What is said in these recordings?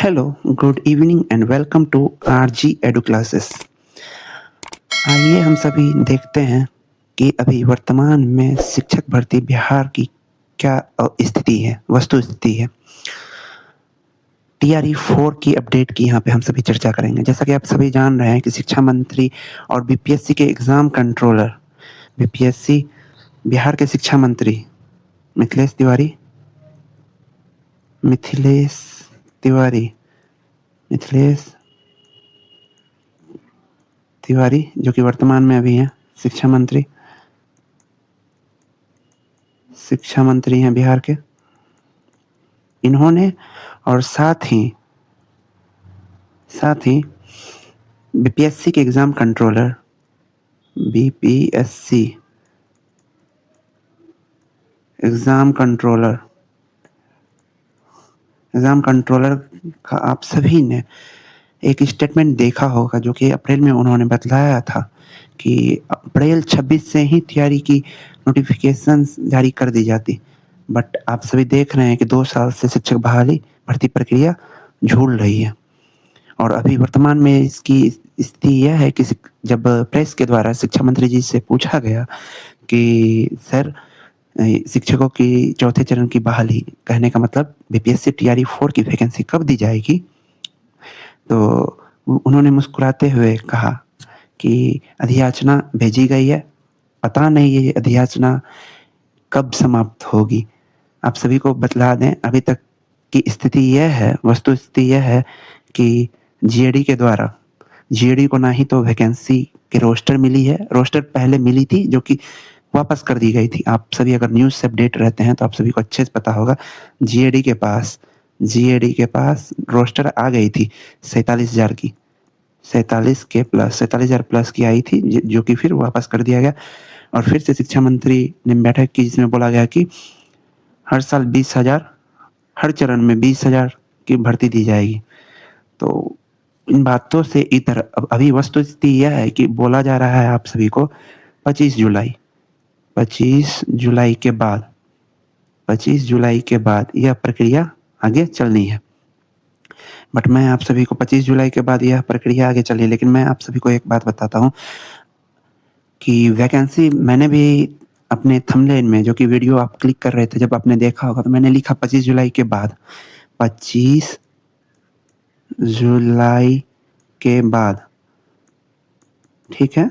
Hello, good evening and welcome to RG Edu classes. आइए हम सभी देखते हैं कि अभी वर्तमान में शिक्षक भर्ती बिहार की क्या स्थिति है, वस्तु स्थिति है। टीआरई 4 की अपडेट की यहाँ पे हम सभी चर्चा करेंगे। जैसा कि आप सभी जान रहे हैं कि शिक्षा मंत्री और बीपीएससी के एग्जाम कंट्रोलर, बीपीएससी बिहार के शिक्षा मंत्री मिथिलेश तिवारी मिथिलेश तिवारी मिथिलेश तिवारी जो कि वर्तमान में अभी हैं शिक्षा मंत्री हैं बिहार के। इन्होंने और साथ ही बीपीएससी के exam controller BPSC exam controller का आप सभी ने एक स्टेटमेंट देखा होगा जो कि अप्रैल में उन्होंने बतलाया था कि अप्रैल 26 से ही तैयारी की नोटिफिकेशन जारी कर दी जाती। बट आप सभी देख रहे हैं कि 2 साल से शिक्षक बहाली भर्ती प्रक्रिया झूल रही है। और अभी वर्तमान में इसकी स्थिति यह है कि जब प्रेस के द्वारा शिक्षा मंत्री जी से पूछा गया कि सर शिक्षकों की चौथे चरण की बहाली, कहने का मतलब बीपीएससी टीआरई 4 की वैकेंसी कब दी जाएगी, तो उन्होंने मुस्कुराते हुए कहा कि अधियाचना भेजी गई है, पता नहीं ये अधियाचना कब समाप्त होगी। आप सभी को बतला दें, अभी तक की स्थिति यह है, वस्तु स्थिति यह है कि जीएडी के द्वारा जीएडी को ना ही तो वैकेंसी के रोस्टर मिली है, रोस्टर पहले मिली थी जो कि वापस कर दी गई थी। आप सभी अगर न्यूज़ से अपडेट रहते हैं तो आप सभी को अच्छे से पता होगा। जीएडी के पास रोस्टर आ गई थी 47,000 की, 47,000 प्लस की आई थी, जो कि फिर वापस कर दिया गया। और फिर से शिक्षा मंत्री ने बैठक की जिसमें बोला गया कि हर साल 20,000, हर चरण में 20,000 की भर्ती दी जाएगी। तो इन बातों से इधर अभी वस्तु स्थिति यह है कि बोला जा रहा है आप सभी को 25 जुलाई के बाद यह प्रक्रिया आगे चलनी है। बट मैं आप सभी को 25 जुलाई के बाद यह प्रक्रिया आगे चली, लेकिन मैं आप सभी को एक बात बताता हूँ कि वैकेंसी मैंने भी अपने थंबनेल में, जो कि वीडियो आप क्लिक कर रहे थे, जब आपने देखा होगा तो मैंने लिखा 25 जुलाई के बाद, 25 जुलाई के बाद, ठीक है,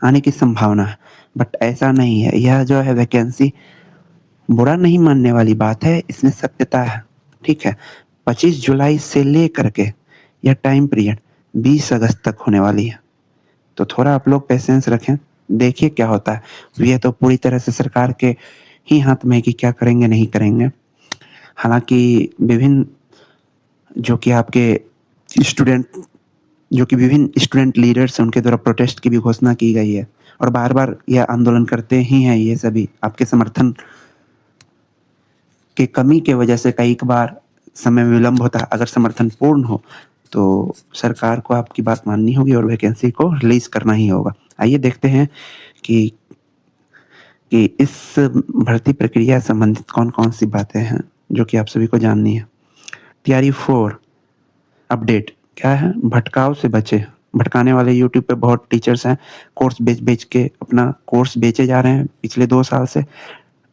आने की संभावना है। बट ऐसा नहीं है, यह जो है वैकेंसी बुरा नहीं मानने वाली बात है, इसमें सत्यता है, ठीक है। 25 जुलाई से लेकर के यह टाइम पीरियड 20 अगस्त तक होने वाली है। तो थोड़ा आप लोग पेशेंस रखें, देखिए क्या होता है। ये तो पूरी तरह से सरकार के ही हाथ में है कि क्या करेंगे नहीं करेंगे। हालांकि विभिन्न विभिन्न स्टूडेंट लीडर्स हैं, उनके द्वारा प्रोटेस्ट की भी घोषणा की गई है और बार बार यह आंदोलन करते ही हैं। ये सभी आपके समर्थन के कमी के वजह से कई बार समय में विलंब होता है। अगर समर्थन पूर्ण हो तो सरकार को आपकी बात माननी होगी और वैकेंसी को रिलीज करना ही होगा। आइए देखते हैं कि इस भर्ती प्रक्रिया संबंधित कौन कौन सी बातें हैं जो कि आप सभी को जाननी है। तैयारी 4 अपडेट क्या है? भटकाव से बचे। भटकाने वाले यूट्यूब पे बहुत टीचर्स हैं, कोर्स बेच के अपना कोर्स बेचे जा रहे हैं। पिछले 2 साल से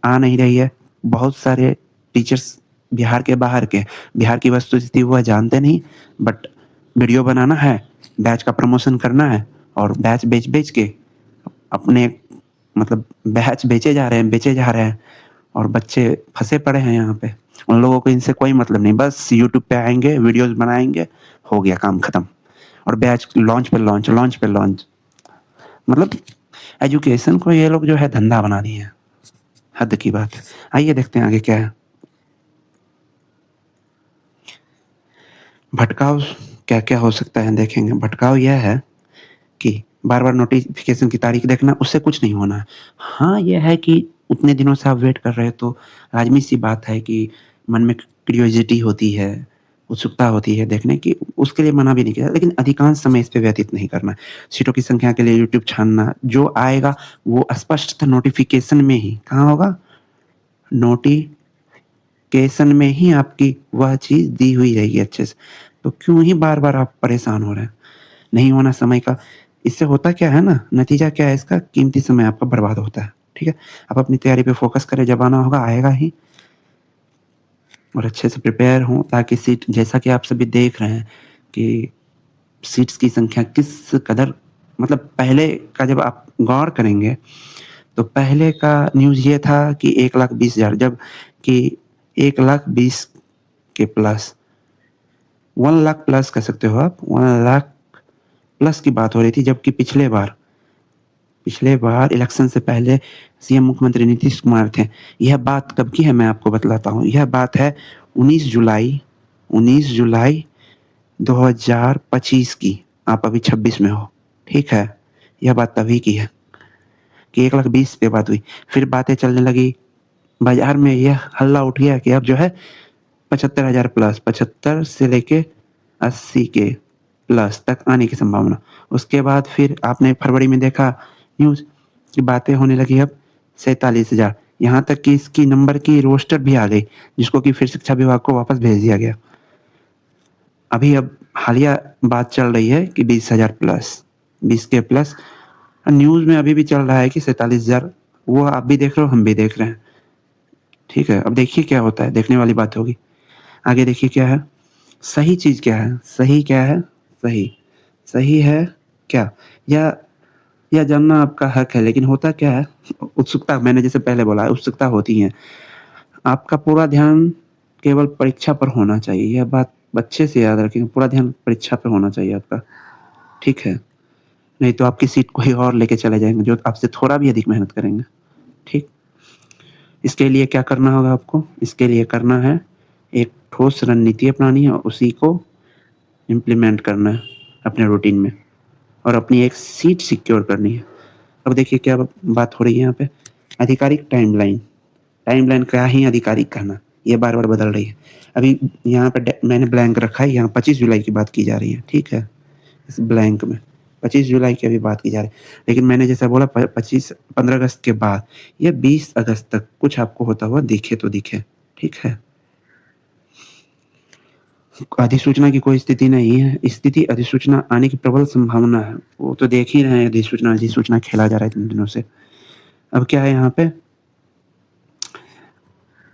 आ नहीं रही है। बहुत सारे टीचर्स बिहार की वस्तु स्थिति वह जानते नहीं, बट वीडियो बनाना है, बैच का प्रमोशन करना है और बैच बेच के अपने मतलब बैच बेचे जा रहे हैं और बच्चे फंसे पड़े हैं यहाँ पे। उन लोगों को इनसे कोई मतलब नहीं, बस यूट्यूब पे आएंगे, वीडियोस बनाएंगे, हो गया काम खत्म। और बैच लॉन्च पे लॉन्च, मतलब एजुकेशन को ये लोग जो है धंधा बना दिए हैं, हद की बात है। आइए देखते हैं आगे क्या है। भटकाव क्या क्या हो सकता है देखेंगे। भटकाव यह है कि बार बार नोटिफिकेशन की तारीख देखना, उससे कुछ नहीं होना है। हाँ, यह है कि उतने दिनों से आप वेट कर रहे हो तो लाजमी सी बात है कि मन में क्यूरियोसिटी होती है, उत्सुकता होती है देखने की, उसके लिए मना भी नहीं किया, लेकिन अधिकांश समय इस पे व्यतीत नहीं करना। सीटों की संख्या के लिए यूट्यूब छानना, जो आएगा वो स्पष्ट नोटिफिकेशन में ही, कहाँ होगा, नोटिफिकेशन में ही आपकी वह चीज़ दी हुई रहेगी अच्छे से। तो क्यों ही बार-बार आप परेशान हो रहे हैं? नहीं होना समय का इससे होता क्या है ना, नतीजा क्या है इसका, कीमती समय आपका बर्बाद होता है, ठीक है? आप अपनी तैयारी पे फ़ोकस करें, जब आना होगा आएगा ही और अच्छे से प्रिपेयर हों ताकि सीट जैसा कि आप सभी देख रहे हैं कि सीट्स की संख्या किस कदर मतलब पहले का जब आप गौर करेंगे, तो पहले का न्यूज़ ये था कि 1,20,000 जब कि 1,20,000 के प्लस 1 लाख प्लस कह सकते हो आप, 1 लाख प्लस की बात हो रही थी, जबकि पिछले बार इलेक्शन से पहले सीएम मुख्यमंत्री नीतीश कुमार थे। यह बात कब की है मैं आपको बतलाता हूँ। यह बात है 19 जुलाई 2025 की। आप अभी 26 में हो, ठीक है? यह बात तभी की है कि 1,20,000 पे बात हुई। फिर बातें चलने लगी, बाज़ार में यह हल्ला उठ गया कि अब जो है 75,000 प्लस 75 से लेके 80 के प्लस तक आने की संभावना। उसके बाद फिर आपने फरवरी में देखा न्यूज़ कि बातें होने लगी अब 47,000 यहाँ तक कि इसकी नंबर की रोस्टर भी आ गई, जिसको कि फिर शिक्षा विभाग को वापस भेज दिया गया। अभी अब हालिया बात चल रही है कि 20,000 प्लस 20 के प्लस न्यूज़ में अभी भी चल रहा है कि 47,000 वो आप भी देख रहे हो, हम भी देख रहे हैं। ठीक है, अब देखिए क्या होता है, देखने वाली बात होगी। आगे देखिए क्या है, सही चीज़ क्या है? सही क्या है? सही, सही है क्या? यह जानना आपका हक है, लेकिन होता क्या है, उत्सुकता मैंने जैसे पहले बोला उत्सुकता होती है। आपका पूरा ध्यान केवल परीक्षा पर होना चाहिए, यह बात अच्छे से याद रखें, पूरा ध्यान परीक्षा पे होना चाहिए आपका, ठीक है? नहीं तो आपकी सीट कोई और लेके चले जाएँगे, जो आपसे थोड़ा भी अधिक मेहनत करेंगे, ठीक? इसके लिए क्या करना होगा आपको? इसके लिए करना है, एक ठोस रणनीति अपनानी है और उसी को इम्प्लीमेंट करना है अपने रूटीन में और अपनी एक सीट सिक्योर करनी है। अब देखिए क्या बात हो रही है यहाँ पे, आधिकारिक टाइमलाइन। टाइमलाइन क्या ही आधिकारिक कहना, ये बार-बार बदल रही है। अभी यहाँ पे मैंने ब्लैंक रखा है, यहाँ 25 जुलाई की बात की जा रही है, ठीक है? इस ब्लैंक में 25 जुलाई की अभी बात की जा रही है। लेकिन मैंने जैसा बोला 15 अगस्त के बाद, ये 20 अगस्त तक कुछ आपको होता हुआ दिखे तो दिखे, ठीक है? अधिसूचना की कोई स्थिति नहीं है, स्थिति अधिसूचना आने की प्रबल संभावना है। वो तो देख ही रहे हैं, अधिसूचना खेला जा रहा है इतने दिनों से। अब क्या है यहाँ पे,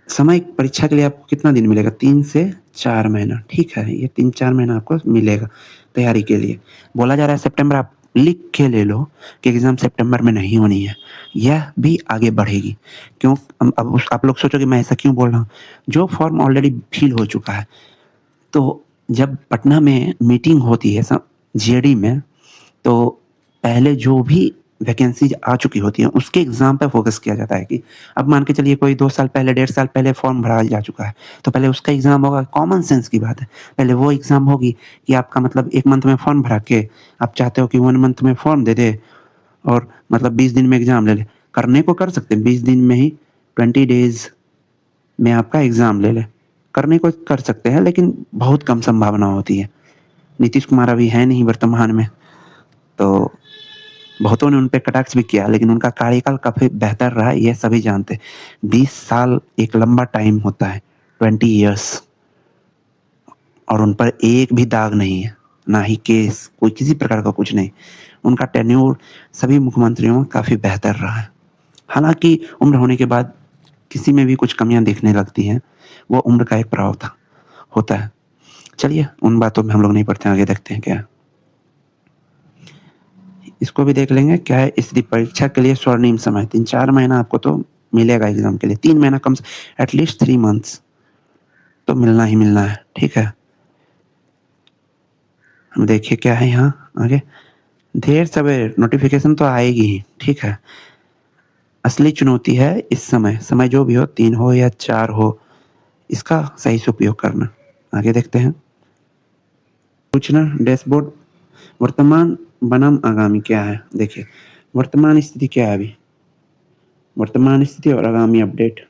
समय परीक्षा के लिए आपको कितना दिन मिलेगा? 3 से 4 महीना, ठीक है? ये 3-4 महीना आपको मिलेगा तैयारी के लिए। बोला जा रहा है सितंबर आप लिख के ले लो कि एग्ज़ाम सितंबर में नहीं होनी है, यह भी आगे बढ़ेगी। क्यों? अब आप लोग सोचोगे मैं ऐसा क्यों बोल रहा हूँ? जो फॉर्म ऑलरेडी फिल हो चुका है, तो जब पटना में मीटिंग होती है जीएडी में, तो पहले जो भी वैकेंसीज़ आ चुकी होती हैं, उसके एग्ज़ाम पे फ़ोकस किया जाता है कि अब मान के चलिए कोई 2 साल पहले, 1.5 साल पहले फ़ॉर्म भरा जा चुका है, तो पहले उसका एग्ज़ाम होगा, कॉमन सेंस की बात है। पहले वो एग्ज़ाम होगी कि आपका मतलब 1 मंथ में फ़ॉर्म भरा के आप चाहते हो कि 1 मंथ में फ़ॉर्म दे दे और मतलब 20 दिन में एग्ज़ाम ले ले। करने को कर सकते हैं, 20 दिन में ही 20 डेज़ में आपका एग्ज़ाम ले लें। करने को कर सकते हैं, लेकिन बहुत कम संभावना होती है। नीतीश कुमार अभी हैं नहीं वर्तमान में, तो बहुतों ने उन पे कटाक्ष भी किया, लेकिन उनका कार्यकाल काफ़ी बेहतर रहा, ये सभी जानते हैं। 20 साल एक लंबा टाइम होता है, 20 इयर्स और उन पर एक भी दाग नहीं है, ना ही केस, कोई किसी प्रकार का कुछ नहीं। उनका टेन्योर सभी मुख्यमंत्रियों में काफ़ी बेहतर रहा है। हालाँकि उम्र होने के बाद किसी में भी कुछ कमियाँ दिखने लगती हैं, वो उम्र का एक प्रभाव था होता है। चलिए, उन बातों में हम लोग नहीं पड़ते हैं, आगे देखते हैं क्या है। इसको भी देख लेंगे क्या है, इसकी परीक्षा के लिए स्वर्णिम समय 3-4 महीना आपको तो मिलेगा एग्ज़ाम के लिए, 3 महीना कम से एटलीस्ट 3 मंथ्स तो मिलना ही मिलना है, ठीक है? अब देखिए क्या है यहाँ आगे, देर-सवेर नोटिफ़िकेशन तो आएगी ही, ठीक है? असली चुनौती है इस समय, समय जो भी हो 3 हो या 4 हो, इसका सही से उपयोग करना। आगे देखते हैं। सूचना डैशबोर्ड वर्तमान बनाम आगामी क्या है? देखिए, वर्तमान स्थिति क्या है अभी? वर्तमान स्थिति और आगामी अपडेट।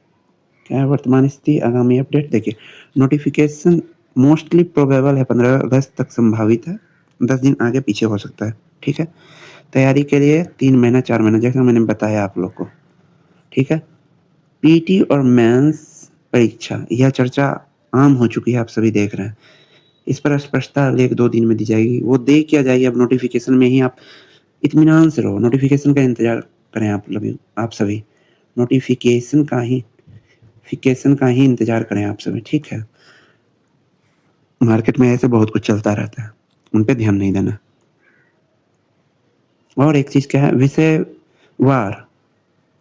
क्या है वर्तमान स्थिति, आगामी अपडेट? देखिए, नोटिफ़िकेशन मोस्टली प्रोबेबल है 15 अगस्त तक संभावित है, 10 दिन आगे पीछे हो सकता है, ठीक है? तैयारी के लिए 3 महीना 4 महीना जैसा मैंने बताया आप लोग को, ठीक है? पीटी और मेंस परीक्षा, यह चर्चा आम हो चुकी है, आप सभी देख रहे हैं। इस पर स्पष्टता अगले 1-2 दिन में दी जाएगी। वो दे क्या जाएगी, अब नोटिफ़िकेशन में ही आप इत्मीनान से रहो, नोटिफ़िकेशन का इंतज़ार करें आप सभी। नोटिफ़िकेशन का ही इंतज़ार करें आप सभी, ठीक है? मार्केट में ऐसे बहुत कुछ चलता रहता है, उन पे ध्यान नहीं देना। और एक चीज़ क्या है, विषयवार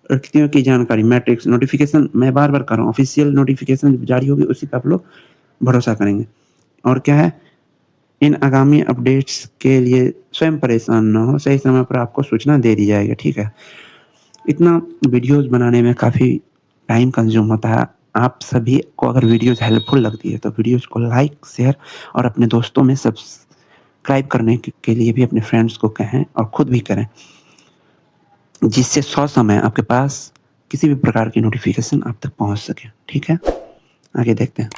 व्यक्तियों की जानकारी, मैट्रिक्स, नोटिफ़िकेशन मैं बार-बार कह रहा हूँ, ऑफ़िशियल नोटिफ़िकेशन जारी होगी उसी पे आप लोग भरोसा करेंगे। और क्या है, इन आगामी अपडेट्स के लिए स्वयं परेशान ना हो, सही समय पर आपको सूचना दे दी जाएगी, ठीक है? इतना वीडियोज़ बनाने में काफ़ी टाइम कंज़्यूम होता है। आप सभी को अगर वीडियोज़ हेल्पफुल लगती है तो वीडियोज़ को लाइक, शेयर और अपने दोस्तों में सब्सक्राइब करने के लिए भी अपने फ्रेंड्स को कहें और खुद भी करें, जिससे ससमय आपके पास किसी भी प्रकार की नोटिफ़िकेशन आप तक पहुँच सके, ठीक है? आगे देखते हैं।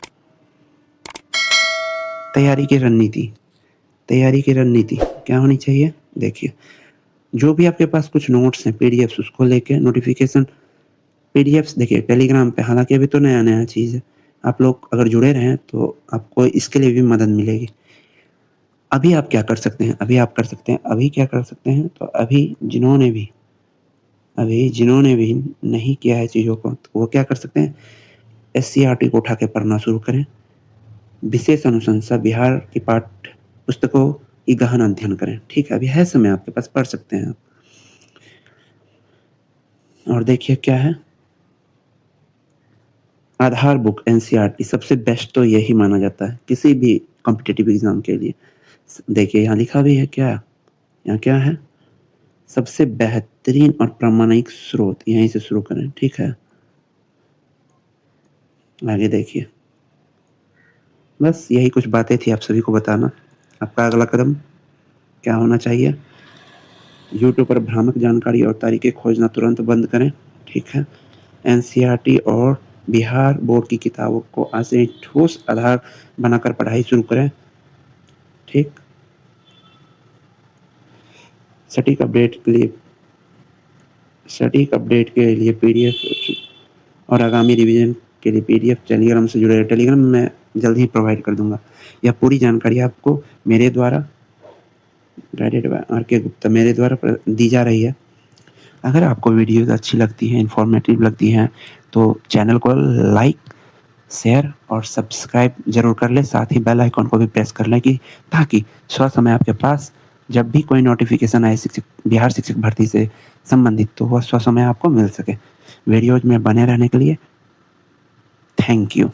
तैयारी की रणनीति क्या होनी चाहिए? देखिए, जो भी आपके पास कुछ नोट्स हैं, पीडीएफ्स, उसको लेके नोटिफ़िकेशन पीडीएफ्स देखिए टेलीग्राम पे, हालाँकि अभी तो नया-नया चीज़ है। आप लोग अगर जुड़े रहें तो आपको इसके लिए भी मदद मिलेगी। अभी आप क्या कर सकते हैं, अभी क्या कर सकते हैं, तो अभी जिन्होंने भी नहीं किया है चीज़ों को, तो वो क्या कर सकते हैं, एससीईआरटी को उठा के पढ़ना शुरू करें। विशेष अनुशंसा बिहार की पाठ्य पुस्तकों की गहन अध्ययन करें, ठीक है? अभी है समय आपके पास, पढ़ सकते हैं आप। और देखिए क्या है, आधार बुक एनसीईआरटी सबसे बेस्ट तो यही माना जाता है किसी भी कॉम्पिटिटिव एग्ज़ाम के लिए। देखिए यहाँ लिखा भी है क्या, यहाँ क्या है, सबसे बेहतरीन और प्रामाणिक स्रोत, यहीं से शुरू करें, ठीक है? आगे देखिए, बस यही कुछ बातें थी आप सभी को बताना। आपका अगला कदम क्या होना चाहिए, यूट्यूब पर भ्रामक जानकारी और तारीखें खोजना तुरंत बंद करें, ठीक है? एनसीईआरटी और बिहार बोर्ड की किताबों को आज से ठोस आधार बनाकर पढ़ाई शुरू करें, ठीक? सटीक अपडेट के लिए पीडीएफ और आगामी रिवीजन के लिए पीडीएफ टेलीग्राम से जुड़े रहें। टेलीग्राम में मैं जल्द ही प्रोवाइड कर दूँगा। यह पूरी जानकारी आपको मेरे द्वारा गाइडेड बाय आर.के. गुप्ता मेरे द्वारा दी जा रही है। अगर आपको वीडियोज़ अच्छी लगती हैं, इन्फॉर्मेटिव लगती हैं, तो चैनल को लाइक, शेयर और सब्सक्राइब ज़रूर कर लें। साथ ही बेल आइकन को भी प्रेस कर लें कि ताकि ससमय आपके पास जब भी कोई नोटिफ़िकेशन आए बिहार शिक्षक भर्ती से संबंधित, तो वह ससमय आपको मिल सके। वीडियोज़ में बने रहने के लिए थैंक यू।